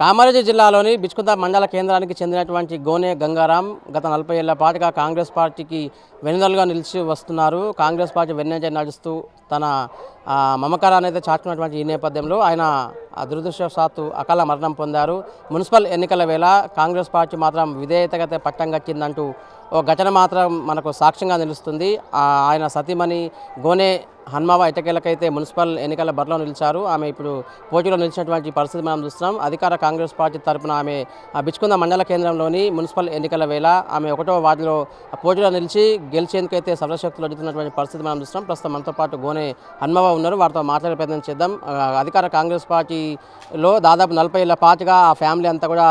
కామారెడ్డి జిల్లాలోని బిచ్కుంద మండల కేంద్రానికి చెందినటువంటి గోనె గంగారాం గత 40 ఏళ్ల పాటుగా కాంగ్రెస్ పార్టీకి వెన్నుదన్నుగా నిలిచి వస్తున్నారు. కాంగ్రెస్ పార్టీ వెన్నంటే నడుస్తూ తన మమకారాన్ని అయితే చాటుకున్నటువంటి ఈ నేపథ్యంలో ఆయన దురదృష్టవశాత్తు అకాల మరణం పొందారు. మున్సిపల్ ఎన్నికల వేళ కాంగ్రెస్ పార్టీ మాత్రం విధేయతగతే పట్టం కట్టిందంటూ ఓ ఘటన మాత్రం మనకు సాక్ష్యంగా నిలుస్తుంది. ఆయన సతీమణి గోనె హన్మావ ఇటకేలకైతే మున్సిపల్ ఎన్నికల బరిలో నిలిచారు. ఆమె ఇప్పుడు పోటీలో నిలిచినటువంటి పరిస్థితి మనం చూస్తున్నాం. అధికార కాంగ్రెస్ పార్టీ తరఫున ఆమె బిచ్కుంద మండల కేంద్రంలోని మున్సిపల్ ఎన్నికల వేళ ఆమె 1వ వార్డులో పోటీలో నిలిచి గెలిచేందుకైతే సర్వశక్తులు అడుగుతున్నటువంటి పరిస్థితి మనం చూస్తున్నాం. ప్రస్తుతం మనతో పాటు గోనె హన్మావ ఉన్నారు. వారితో మాట్లాడే ప్రయత్నం చేద్దాం. అధికార కాంగ్రెస్ పార్టీలో దాదాపు 40 ఏళ్ల పాటుగా ఆ ఫ్యామిలీ అంతా కూడా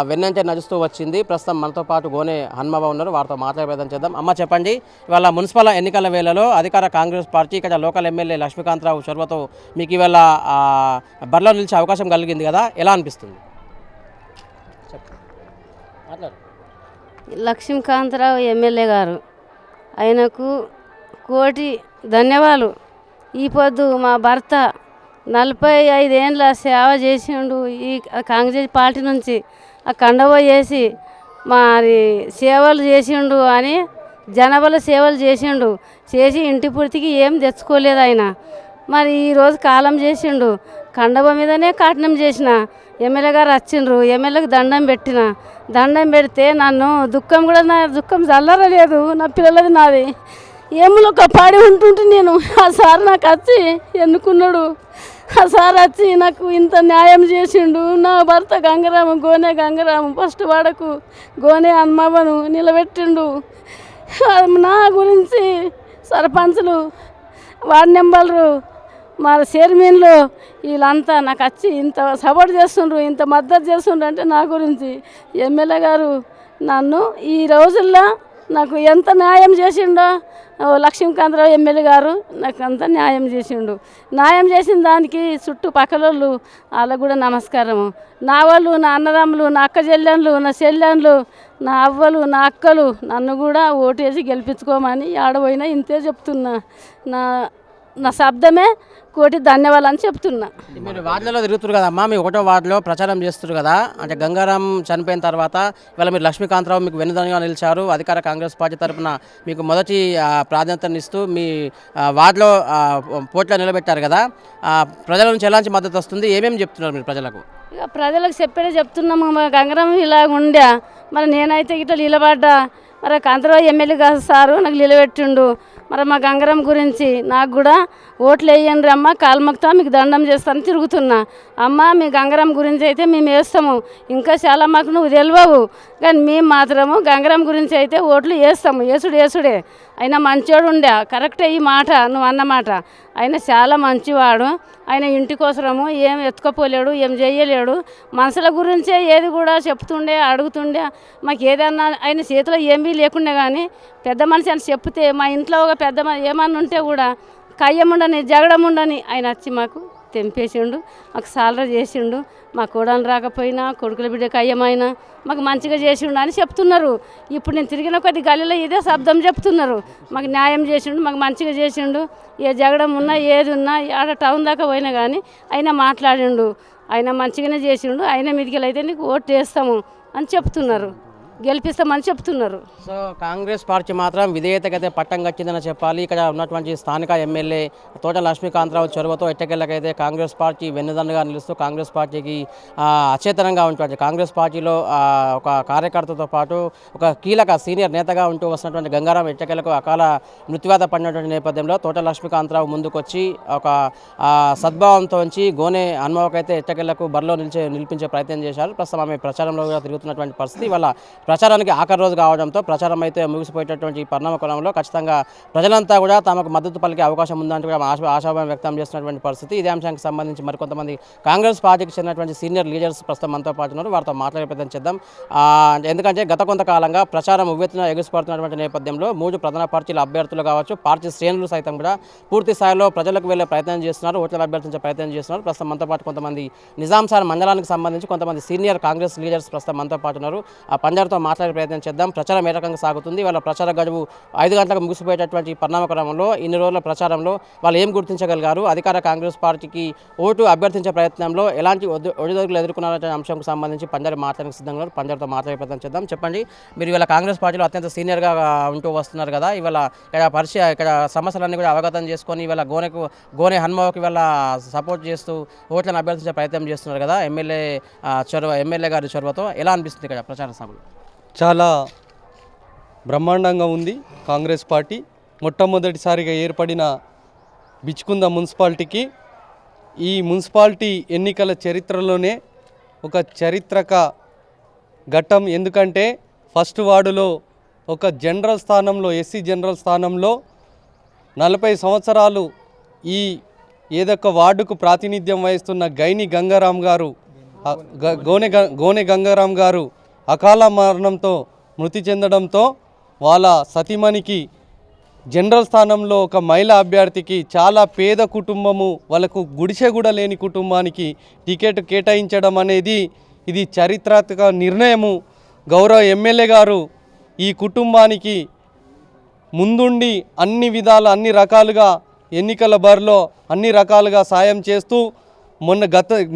వెన్నంటే నడుస్తూ వచ్చింది. ప్రస్తుతం మనతో పాటు గోనె హన్మావ ఉన్నారు. వారితో మాట్లాడే ప్రయత్నం చేద్దాం. అమ్మ చెప్పండి, ఇవాళ మున్సిపల్ ఎన్నికల వేళలో అధికార కాంగ్రెస్ పార్టీ ఇక్కడ లోకల్ ఎమ్మెల్యే లక్ష్మీకాంతరావు చొరవతో మీకు ఇవాళ బరిలో నిలిచే అవకాశం కలిగింది కదా, ఎలా అనిపిస్తుంది? లక్ష్మీకాంతరావు ఎమ్మెల్యే గారు ఆయనకు కోటి ధన్యవాదాలు. ఈ పొద్దు మా భర్త 45 ఏండ్ల సేవ చేసిండు ఈ కాంగ్రెస్ పార్టీ నుంచి. ఆ కండవ చేసి మరి సేవలు చేసిండు అని జనాభాలో సేవలు చేసి ఇంటి పూర్తికి ఏం తెచ్చుకోలేదు ఆయన. మరి ఈరోజు కాలం చేసిండు. కండవ మీదనే కాటనం చేసిన ఎమ్మెల్యే గారు వచ్చిండ్రు. ఎమ్మెల్యేకి దండం పెడితే నన్ను నా దుఃఖం చల్లరలేదు. నా పిల్లలది నాది ఏములో ఒక పాడి ఉంటుంటే నేను ఆ సార్ నాకు వచ్చి ఎన్నుకున్నాడు. ఆ సార్ వచ్చి నాకు ఇంత న్యాయం చేసిండు. నా భర్త గంగరాము గోనె గంగరాము ఫస్ట్ వాడకు గోనె హన్మావను నిలబెట్టిండు. నా గురించి సర్పంచులు, వార్డు మెంబర్లు, మా చైర్మన్లు వీళ్ళంతా నాకు వచ్చి ఇంత సపోర్ట్ చేస్తుండ్రు, ఇంత మద్దతు చేస్తుండ్రు. అంటే నా గురించి ఎమ్మెల్యే గారు నన్ను ఈ రోజుల్లో నాకు ఎంత న్యాయం చేసిండో లక్ష్మీకాంతరావు ఎమ్మెల్యే గారు నాకు అంత న్యాయం చేసిన దానికి చుట్టుపక్కల వాళ్ళు వాళ్ళకు కూడా నమస్కారము. నా వాళ్ళు, నా అన్నదమ్ములు, నా అక్క చెల్లెళ్ళు, నా చెల్లెళ్ళు, నా అవ్వలు, నా అక్కలు నన్ను కూడా ఓటేసి గెలిపించుకోమని ఆడపోయినా ఇంతే చెప్తున్నా. నా శబ్దమే కోటి ధన్యవాదాలు అని చెప్తున్నా. మీరు వార్డులలో తిరుగుతున్నారు కదమ్మా, మీ 1వ వార్డులో ప్రచారం చేస్తున్నారు కదా, అంటే గంగారాం చనిపోయిన తర్వాత ఇవాళ మీరు లక్ష్మీకాంతరావు మీకు వెన్నుదన్నుగా నిలిచారు. అధికార కాంగ్రెస్ పార్టీ తరఫున మీకు మొదటి ప్రాధాన్యతనిస్తూ మీ వార్డులో పోటీలో నిలబెట్టారు కదా, ప్రజల నుంచి ఎలాంటి మద్దతు వస్తుంది, ఏమేమి చెప్తున్నారు మీరు ప్రజలకు? ఇక ప్రజలకు చెప్తున్నాము. మా గంగారాం ఇలా ఉండే మరి నేనైతే ఇట్లా నిలబడ్డా. మరి కాంతరావు ఎమ్మెల్యే గారు సారు నాకు నిలబెట్టిండు. మరి మా గంగారాం గురించి నాకు కూడా ఓట్లు వేయండి అమ్మ, కాల్మక్తా మీకు దండం చేస్తాను తిరుగుతున్నా. అమ్మ మీ గంగారాం గురించి అయితే మేము వేస్తాము, ఇంకా చాలా మాకు నువ్వు తెలియవు కానీ మేము మాత్రము గంగారాం గురించి అయితే ఓట్లు వేస్తాము. వేసుడే ఆయన మంచివాడు ఉండే, కరెక్టే ఈ మాట నువ్వు అన్నమాట. ఆయన చాలా మంచివాడు. ఆయన ఇంటి కోసము ఏం ఎత్తుకపోలేడు, ఏం చేయలేడు. మనుషుల గురించే ఏది కూడా చెప్తుండే, అడుగుతుండే. మాకు ఏదన్నా ఆయన చేతిలో ఏమీ లేకుండే కానీ పెద్ద మనిషి అని చెప్తే మా ఇంట్లో ఒక పెద్ద ఏమన్నా ఉంటే కూడా కయ్యముండని జగడముండని ఆయన వచ్చి మాకు తెంపేసిండు, మాకు సాలరా చేసిండు. మా కోడలు రాకపోయినా కొడుకుల బిడ్డ కయ్యమైనా మాకు మంచిగా చేసిండు అని చెప్తున్నారు. ఇప్పుడు నేను తిరిగిన కొద్ది గల్లీలో ఇదే శబ్దం చెప్తున్నారు. మాకు న్యాయం చేసిండు, మాకు మంచిగా చేసిండు. ఏ జగడం ఉన్నా ఏది ఉన్నా ఆడ టౌన్ దాకా పోయినా కానీ ఆయన మాట్లాడిండు. ఆయన మంచిగానే చేసిండు. ఆయన మీదికి అయితే నీకు ఓటు వేస్తాము అని చెప్తున్నారు, గెలిపిస్తామని చెప్తున్నారు. సో కాంగ్రెస్ పార్టీ మాత్రం విధేయతకైతే పట్టం కట్టిందని చెప్పాలి. ఇక్కడ ఉన్నటువంటి స్థానిక ఎమ్మెల్యే తోట లక్ష్మీకాంతరావు చొరవతో ఎట్టకెళ్ళకైతే కాంగ్రెస్ పార్టీ వెన్నుదన్నుగా నిలుస్తూ కాంగ్రెస్ పార్టీకి అచేతనంగా ఉంటుంది. కాంగ్రెస్ పార్టీలో ఒక కార్యకర్తతో పాటు ఒక కీలక సీనియర్ నేతగా ఉంటూ వస్తున్నటువంటి గంగారాం ఎట్టకెలకు అకాల మృత్యువాత పడినటువంటి నేపథ్యంలో తోట లక్ష్మీకాంతరావు ముందుకొచ్చి ఒక సద్భావంతో గోనె హన్మావకైతే ఎట్టకెళ్లకు బరిలో నిలిపించే ప్రయత్నం చేశారు. ప్రస్తుతం ఆమె ప్రచారంలో తిరుగుతున్నటువంటి పరిస్థితి. ఇవాళ ప్రచారానికి ఆఖరి రోజు కావడంతో ప్రచారం అయితే ముగిసిపోయేటటువంటి పరిణామ క్రమంలో ఖచ్చితంగా ప్రజలంతా కూడా తమకు మద్దతు పలికే అవకాశం ఉందంటూ కూడా ఆశాభావం వ్యక్తం చేస్తున్నటువంటి పరిస్థితి. ఇదే అంశానికి సంబంధించి మరికొంతమంది కాంగ్రెస్ పార్టీకి చెందినటువంటి సీనియర్ లీడర్స్ ప్రస్తుతం మనతో పాటు ఉన్నారు. వారితో మాట్లాడే ప్రయత్నం చేద్దాం. ఎందుకంటే గత కొంతకాలంగా ప్రచారం ఉవ్వెత్తున ఎగుసిపడుతున్నటువంటి నేపథ్యంలో 3 ప్రధాన పార్టీల అభ్యర్థులు కావచ్చు, పార్టీ శ్రేణులు సైతం కూడా పూర్తి స్థాయిలో ప్రజలకు వెళ్లే ప్రయత్నం చేస్తున్నారు, ఓట్లను అభ్యర్థించే ప్రయత్నం చేస్తున్నారు. ప్రస్తుతం మనతో పాటు కొంతమంది నిజాంసార్ మండలానికి సంబంధించి కొంతమంది సీనియర్ కాంగ్రెస్ లీడర్స్ ప్రస్తుతం మనతో పాటు ఉన్నారు. ఆ పంజాబ్తో మాట్లాడే ప్రయత్నం చేద్దాం. ప్రచారం ఏ రకంగా సాగుతుంది, వాళ్ళ ప్రచార గడువు 5 గంటలకు ముగిసిపోయేటటువంటి పరిణామక్రమంలో ఇన్ని రోజుల ప్రచారంలో వాళ్ళు ఏం గుర్తించగలిగారు, అధికార కాంగ్రెస్ పార్టీకి ఓటు అభ్యర్థించే ప్రయత్నంలో ఎలాంటి ఒడిదొడుకులు ఎదుర్కొన్నారనే అంశంకు సంబంధించి పంజారి మాట్లాడడానికి సిద్ధంగా ఉన్నారు. పంజారితో మాట్లాడే ప్రయత్నం చేద్దాం. చెప్పండి, మీరు ఇవాళ కాంగ్రెస్ పార్టీలో అత్యంత సీనియర్గా ఉంటూ వస్తున్నారు కదా, ఇవాళ ఇక్కడ సమస్యలన్నీ కూడా అవగతం చేసుకొని ఇవాళ గోనె హనుమకి ఇవాళ సపోర్ట్ చేస్తూ ఓట్లను అభ్యర్థించే ప్రయత్నం చేస్తున్నారు కదా, ఎమ్మెల్యే గారి చొరవతో ఎలా అనిపిస్తుంది ఇక్కడ ప్రచార సభలు? చాలా బ్రహ్మాండంగా ఉంది. కాంగ్రెస్ పార్టీ మొట్టమొదటిసారిగా ఏర్పడిన బిచ్కుంద మున్సిపాలిటీకి ఈ మున్సిపాలిటీ ఎన్నికల చరిత్రలోనే ఒక చారిత్రక ఘట్టం. ఎందుకంటే ఫస్ట్ వార్డులో ఒక జనరల్ స్థానంలో, ఎస్సీ జనరల్ స్థానంలో 40 సంవత్సరాలు ఈ ఏదొక వార్డుకు ప్రాతినిధ్యం వహిస్తున్న గైని గంగారాం గారు, గోనె గంగారాం గారు అకాల మరణంతో మృతి చెందడంతో వాళ్ళ సతీమణికి జనరల్ స్థానంలో ఒక మహిళా అభ్యర్థికి, చాలా పేద కుటుంబము, వాళ్ళకు గుడిసె కూడా లేని కుటుంబానికి టికెట్ కేటాయించడం అనేది ఇది చారిత్రాత్మక నిర్ణయము. గౌరవ ఎమ్మెల్యే గారు ఈ కుటుంబానికి ముందుండి అన్ని విధాలు అన్ని రకాలుగా ఎన్నికల బరిలో అన్ని రకాలుగా సాయం చేస్తూ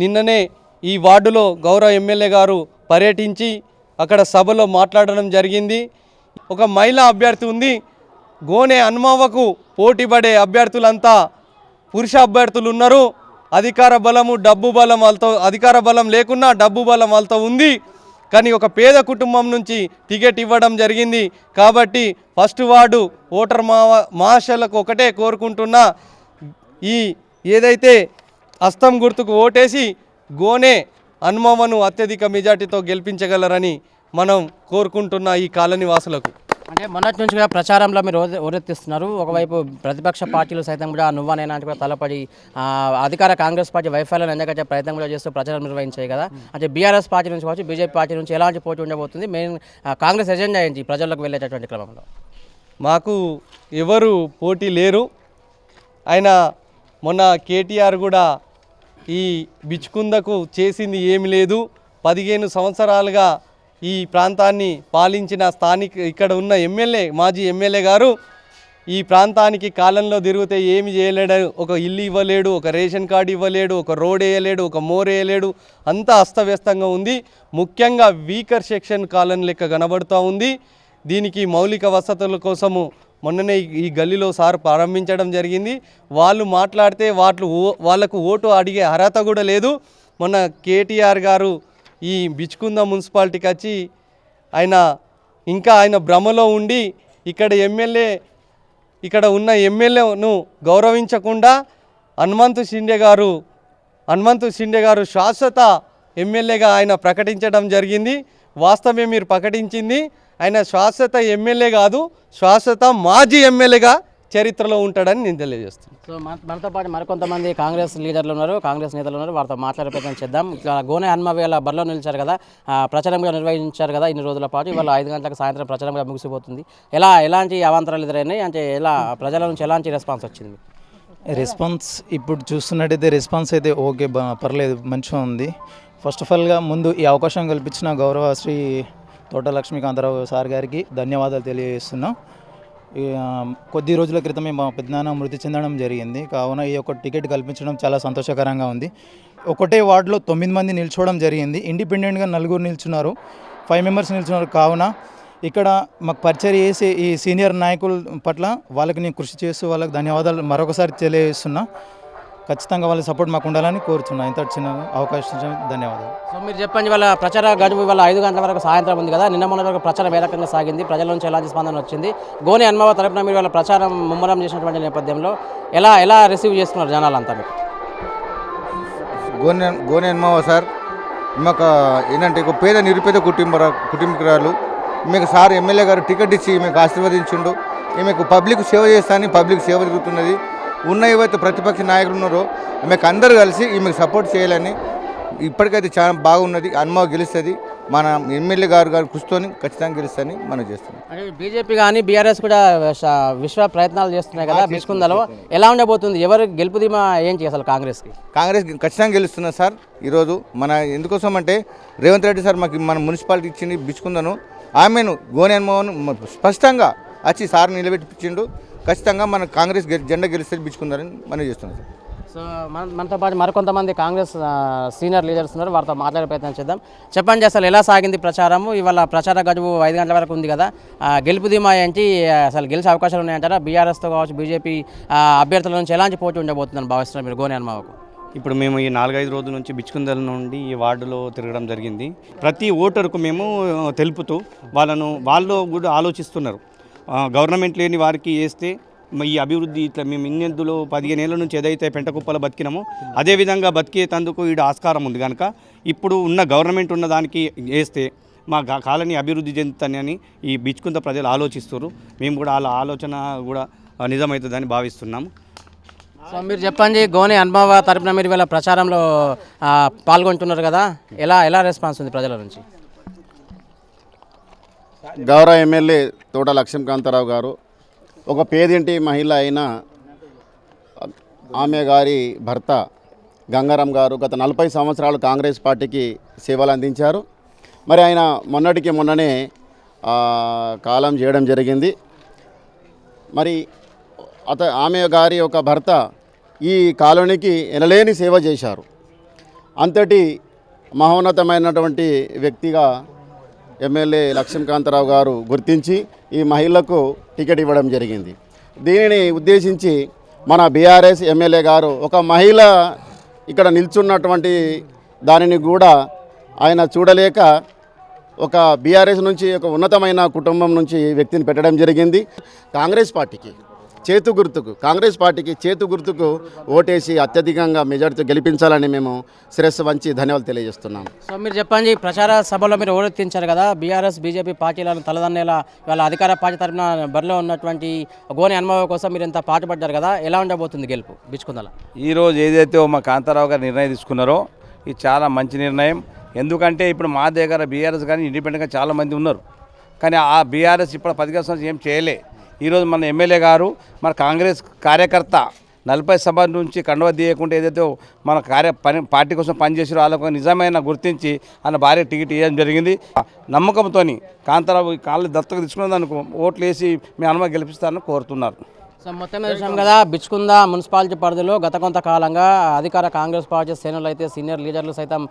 నిన్ననే ఈ వార్డులో గౌరవ ఎమ్మెల్యే గారు పర్యటించి అక్కడ సభలో మాట్లాడడం జరిగింది. ఒక మహిళా అభ్యర్థి ఉంది. గోనె హనుమవ్వకు పోటీపడే అభ్యర్థులంతా పురుష అభ్యర్థులు ఉన్నారు. అధికార బలం లేకున్నా డబ్బు బలం వాళ్ళతో ఉంది. కానీ ఒక పేద కుటుంబం నుంచి టికెట్ ఇవ్వడం జరిగింది. కాబట్టి ఫస్ట్ వార్డు ఓటర్ మహాశయులకు ఒకటే కోరుకుంటున్నా, ఈ ఏదైతే హస్తం గుర్తుకు ఓటేసి గోనె హనుమవ్వను అత్యధిక మెజార్టీతో గెలిపించగలరని మనం కోరుకుంటున్న ఈ కాలనీ వాసులకు. అంటే మొన్నటి నుంచి కూడా ప్రచారంలో మీరు ఓరెత్తిస్తున్నారు. ఒకవైపు ప్రతిపక్ష పార్టీలు సైతం కూడా నువ్వనేనా కూడా తలపడి అధికార కాంగ్రెస్ పార్టీ వైఫల్యాన్ని ఎండగట్టే ప్రయత్నం కూడా చేస్తూ ప్రచారం నిర్వహించాయి కదా. అంటే బీఆర్ఎస్ పార్టీ నుంచి కావచ్చు, బీజేపీ పార్టీ నుంచి ఎలాంటి పోటీ ఉండబోతుంది? మెయిన్ కాంగ్రెస్ ఎజెండా ఏంటి ప్రజల్లోకి వెళ్ళేటటువంటి క్రమంలో? మాకు ఎవరు పోటీ లేరు. ఆయన మొన్న కేటీఆర్ కూడా ఈ బిచ్కుందకు చేసింది ఏమి లేదు. 15 సంవత్సరాలుగా ఈ ప్రాంతాన్ని పాలించిన ఇక్కడ ఉన్న మాజీ ఎమ్మెల్యే గారు ఈ ప్రాంతానికి కాలంలో తిరిగితే ఏమి చేయలేడు. ఒక ఇల్లు ఇవ్వలేడు, ఒక రేషన్ కార్డు ఇవ్వలేడు, ఒక రోడ్ వేయలేడు, ఒక మోర్ వేయలేడు. అంతా అస్తవ్యస్తంగా ఉంది. ముఖ్యంగా వీకర్ సెక్షన్ కాలనీ లెక్క కనబడుతూ ఉంది. దీనికి మౌలిక వసతుల కోసము మొన్ననే ఈ గల్లీలో సార్ ప్రారంభించడం జరిగింది. వాళ్ళు మాట్లాడితే వాళ్ళకు ఓటు అడిగే అర్హత కూడా లేదు. మొన్న కేటీఆర్ గారు ఈ బిచ్కుంద మున్సిపాలిటీకి వచ్చి ఆయన భ్రమలో ఉండి ఇక్కడ ఉన్న ఎమ్మెల్యేను గౌరవించకుండా హనుమంతు షిండే గారు శాశ్వత ఎమ్మెల్యేగా ఆయన ప్రకటించడం జరిగింది. వాస్తవమే మీరు ప్రకటించింది. ఆయన శాశ్వత ఎమ్మెల్యే కాదు, శాశ్వత మాజీ ఎమ్మెల్యేగా చరిత్రలో ఉంటాడని నేను తెలియజేస్తున్నాను. సో మనతో పాటు మరికొంతమంది కాంగ్రెస్ లీడర్లు ఉన్నారు, కాంగ్రెస్ నేతలు ఉన్నారు. వారితో మాట్లాడే ప్రయత్నం చేద్దాం. గోనె హనుమవ్వ బరిలో నిలిచారు కదా, ప్రచారం కూడా నిర్వహించారు కదా ఇన్ని రోజుల పాటు. ఇవాళ 5 గంటలకు సాయంత్రం ప్రచారం కూడా ముగిసిపోతుంది. ఎలాంటి అవాంతరాలు ఎదురైనాయి? అంటే ప్రజల నుంచి ఎలాంటి రెస్పాన్స్ వచ్చింది? రెస్పాన్స్ ఇప్పుడు చూస్తున్నట్టయితే రెస్పాన్స్ అయితే ఓకే, పర్లేదు, మంచిగా ఉంది. ఫస్ట్ ఆఫ్ ఆల్గా ముందు ఈ అవకాశం కల్పించిన గౌరవ శ్రీ తోట లక్ష్మీకాంతరావు సార్ గారికి ధన్యవాదాలు తెలియజేస్తున్నాం. కొద్ది రోజుల క్రితమే మా పెద్దనాన్న మృతి చెందడం జరిగింది. కావున ఈ యొక్క టికెట్ కల్పించడం చాలా సంతోషకరంగా ఉంది. ఒకటే వార్డులో 9 మంది నిల్చోవడం జరిగింది. ఇండిపెండెంట్గా 4 నిల్చున్నారు, 5 మెంబర్స్ నిల్చున్నారు. కావున ఇక్కడ మాకు పరిచయం చేసే ఈ సీనియర్ నాయకుల పట్ల వాళ్ళకి నేను కృషి చేస్తూ వాళ్ళకి ధన్యవాదాలు మరొకసారి తెలియజేస్తున్నా. ఖచ్చితంగా వాళ్ళ సపోర్ట్ మాకు ఉండాలని కోరుతున్నాను. ఇంత చిన్న అవకాశం ధన్యవాదాలు. సో మీరు చెప్పండి, వాళ్ళ ప్రచార గడువు ఇవాళ 5 గంటల వరకు సాయంత్రం ఉంది కదా, నిన్న మొన్న వరకు ప్రచారం ఏ రకంగా సాగింది, ప్రజల నుంచి ఎలాంటి స్పందన వచ్చింది? గోనె హనుమవ్వ తరపున మీరు వాళ్ళ ప్రచారం ముమ్మరం చేసినటువంటి నేపథ్యంలో ఎలా రిసీవ్ చేసుకున్నారు జనాలంతా? మీరు గోనె హనుమవ్వ సార్ మాకు ఏంటంటే ఒక నిరుపేద కుటుంబీకురాలు. మీకు సార్ ఎమ్మెల్యే గారు టికెట్ ఇచ్చి మీకు ఆశీర్వదించిండు. ఈమెకు పబ్లిక్ సేవ చేస్తానని పబ్లిక్ సేవ జరుగుతున్నది. ఉన్న ఏవైతే ప్రతిపక్ష నాయకులు ఉన్నారో మీకు అందరూ కలిసి ఈమెకు సపోర్ట్ చేయాలని, ఇప్పటికైతే చాలా బాగున్నది. హనుమవ్వ గెలుస్తుంది. మన ఎమ్మెల్యే గారు కృషితోని ఖచ్చితంగా గెలుస్తుందని మనం చేస్తున్నాం. అంటే బీజేపీ కానీ బీఆర్ఎస్ కూడా విశ్వ ప్రయత్నాలు చేస్తున్నాయి కదా బిచ్కుందలో, ఎలా ఉండబోతుంది? ఎవరు గెలుపుదీమా ఏంటి అసలు? కాంగ్రెస్ ఖచ్చితంగా గెలుస్తున్నారు సార్. ఈరోజు మన ఎందుకోసం అంటే రేవంత్ రెడ్డి సార్ మన మున్సిపాలిటీ ఇచ్చింది బిచ్కుందను. ఆమెను గోనె హనుమవన్ స్పష్టంగా వచ్చి సార్ నిలబెట్టించిండు. ఖచ్చితంగా మన కాంగ్రెస్ జెండా గెలిస్తే బిచ్చుకుందారని మనం చేస్తున్నాం సార్. సో మనతో పాటు మరికొంతమంది కాంగ్రెస్ సీనియర్ లీడర్స్ ఉన్నారు, వారితో మాట్లాడే ప్రయత్నం చేద్దాం. చెప్పండి, అసలు ఎలా సాగింది ప్రచారము? ఇవాళ ప్రచార గడువు 5 గంటల వరకు ఉంది కదా, గెలుపు ధీమా ఏంటి? అసలు గెలిచే అవకాశాలు ఉన్నాయంటారా? బీఆర్ఎస్తో కావచ్చు, బీజేపీ అభ్యర్థుల నుంచి ఎలాంటి పోటీ ఉండబోతుందని భావిస్తున్నారు మీరు గోనె హనుమవకు? ఇప్పుడు మేము ఈ 4-5 రోజుల నుంచి బిచ్చుకుందల నుండి ఈ వార్డులో తిరగడం జరిగింది. ప్రతి ఓటరుకు మేము తెలుపుతూ వాళ్ళు కూడా ఆలోచిస్తున్నారు. గవర్నమెంట్ లేని వారికి వేస్తే ఈ అభివృద్ధి ఇట్లా మేము ఇన్నెందులో 15 ఏళ్ళ నుంచి ఏదైతే పెంటకుప్పలో బతికినామో అదేవిధంగా బతికేతందుకు ఈడ ఆస్కారం ఉంది కనుక ఇప్పుడు ఉన్న గవర్నమెంట్ ఉన్న దానికి వేస్తే మా కాలనీ అభివృద్ధి చెందుతానని ఈ బిచ్చుకుంద ప్రజలు ఆలోచిస్తారు. మేము కూడా వాళ్ళ ఆలోచన కూడా నిజమవుతుందని భావిస్తున్నాము. సో మీరు చెప్పండి, గోనె హనుమవ తరపున మీరు వీళ్ళ ప్రచారంలో పాల్గొంటున్నారు కదా, ఎలా రెస్పాన్స్ ఉంది ప్రజల నుంచి? గౌరవ ఎమ్మెల్యే తోట లక్ష్మీకాంతారావు గారు ఒక పేదింటి మహిళ అయిన ఆమె గారి భర్త గంగారాం గారు గత 40 సంవత్సరాలు కాంగ్రెస్ పార్టీకి సేవలు అందించారు. మరి ఆయన మొన్ననే కాలం చేయడం జరిగింది. మరి ఆమె గారి ఒక భర్త ఈ కాలనీకి ఎనలేని సేవ చేశారు. అంతటి మహోన్నతమైనటువంటి వ్యక్తిగా ఎమ్మెల్యే లక్ష్మీకాంతారావు గారు గుర్తించి ఈ మహిళకు టికెట్ ఇవ్వడం జరిగింది. దీనిని ఉద్దేశించి మన బీఆర్ఎస్ ఎమ్మెల్యే గారు ఒక మహిళ ఇక్కడ నిల్చున్నటువంటి దానిని కూడా ఆయన చూడలేక ఒక బీఆర్ఎస్ నుంచి ఒక ఉన్నతమైన కుటుంబం నుంచి వ్యక్తిని పెట్టడం జరిగింది. కాంగ్రెస్ పార్టీకి చేతు గుర్తుకు ఓటేసి అత్యధికంగా మెజార్టీతో గెలిపించాలని మేము శిరస్సు వంచి ధన్యవాదాలు తెలియజేస్తున్నాం. సో మీరు చెప్పండి, ప్రచార సభలో మీరు ఓడెత్తించారు కదా, బీఆర్ఎస్ బీజేపీ పార్టీలను తలదన్నేలా ఇవాళ అధికార పార్టీ తరఫున బరిలో ఉన్నటువంటి గోనె హనుమవ కోసం మీరు ఎంత పాటుపడ్డారు కదా, ఎలా ఉండబోతుంది గెలుపు బిచ్చుకుందల? ఈరోజు ఏదైతే మా కాంతారావు గారు నిర్ణయం తీసుకున్నారో ఇది చాలా మంచి నిర్ణయం. ఎందుకంటే ఇప్పుడు మా దగ్గర బీఆర్ఎస్ కానీ ఇండిపెండెంట్గా చాలామంది ఉన్నారు, కానీ ఆ బీఆర్ఎస్ ఇప్పుడు 10 సంవత్సరాలు ఏం చేయలే. ఈరోజు మన ఎమ్మెల్యే గారు మన కాంగ్రెస్ కార్యకర్త 40 సభ నుంచి కండువ తీయకుండా ఏదైతే మన పార్టీ కోసం పనిచేసారో వాళ్ళకు నిజమైన గుర్తించి ఆయన భార్య టికెట్ ఇవ్వడం జరిగింది. నమ్మకంతో కాంతారావు కాళ్ళు దత్తకు తీసుకున్నందుకు ఓట్లు వేసి మీ అనుమతి గెలిపిస్తారని కోరుతున్నారు. సో మొత్తం మీద చూసాం కదా, బిచ్చుకుంద మున్సిపాలిటీ పరిధిలో గత కొంతకాలంగా అధికార కాంగ్రెస్ పార్టీ శ్రేణులు అయితే సీనియర్ లీడర్లు సైతం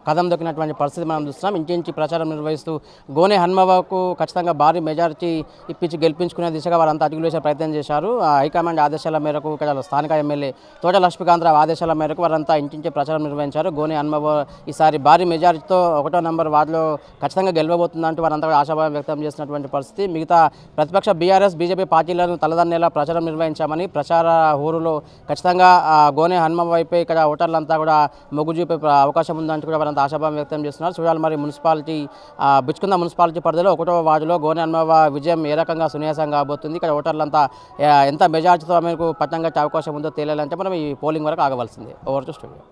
కదం దొక్కినటువంటి పరిస్థితి మనం చూస్తున్నాం. ఇంటించి ప్రచారం నిర్వహిస్తూ గోనె హనుమవకు ఖచ్చితంగా భారీ మెజారిటీ ఇప్పించి గెలిపించుకునే దిశగా వారంతా అడుగులు వేసే ప్రయత్నం చేశారు. హైకమాండ్ ఆదేశాల మేరకు ఇక్కడ స్థానిక ఎమ్మెల్యే తోట లక్ష్మీకాంతరావు ఆదేశాల మేరకు వారంతా ఇంటించి ప్రచారం నిర్వహించారు. గోనె హనుమవ ఈసారి భారీ మెజారిటీతో 1వ నంబర్ వార్డులో ఖచ్చితంగా గెలవబోతుందంటూ వారంతా ఆశాభావం వ్యక్తం చేసినటువంటి పరిస్థితి. మిగతా ప్రతిపక్ష బీఆర్ఎస్ బీజేపీ పార్టీలను తలదన్నేలా ప్రచారం నిర్వహించామని, ప్రచార హోరులో ఖచ్చితంగా గోనె హనుమవ వైపే ఇక్కడ ఓటర్లంతా కూడా మొగ్గు చూపే అవకాశం ఉందంటూ కూడా వారంతా ఆశాభావం వ్యక్తం చేస్తున్నారు. చూడాలి మరి మున్సిపాలిటీ బిచ్చుకుంద మున్సిపాలిటీ పరిధిలో 1వ వార్డులో గోనె హనుమవ విజయం ఏ రకంగా సునాయాసంగా కాబోతుంది, ఇక్కడ ఓటర్లంతా ఎంత మెజార్టీతో మనకు పట్టం కట్టే అవకాశం ఉందో తేలాలంటే మనం ఈ పోలింగ్ వరకు ఆగవలసిందే. Over to studio.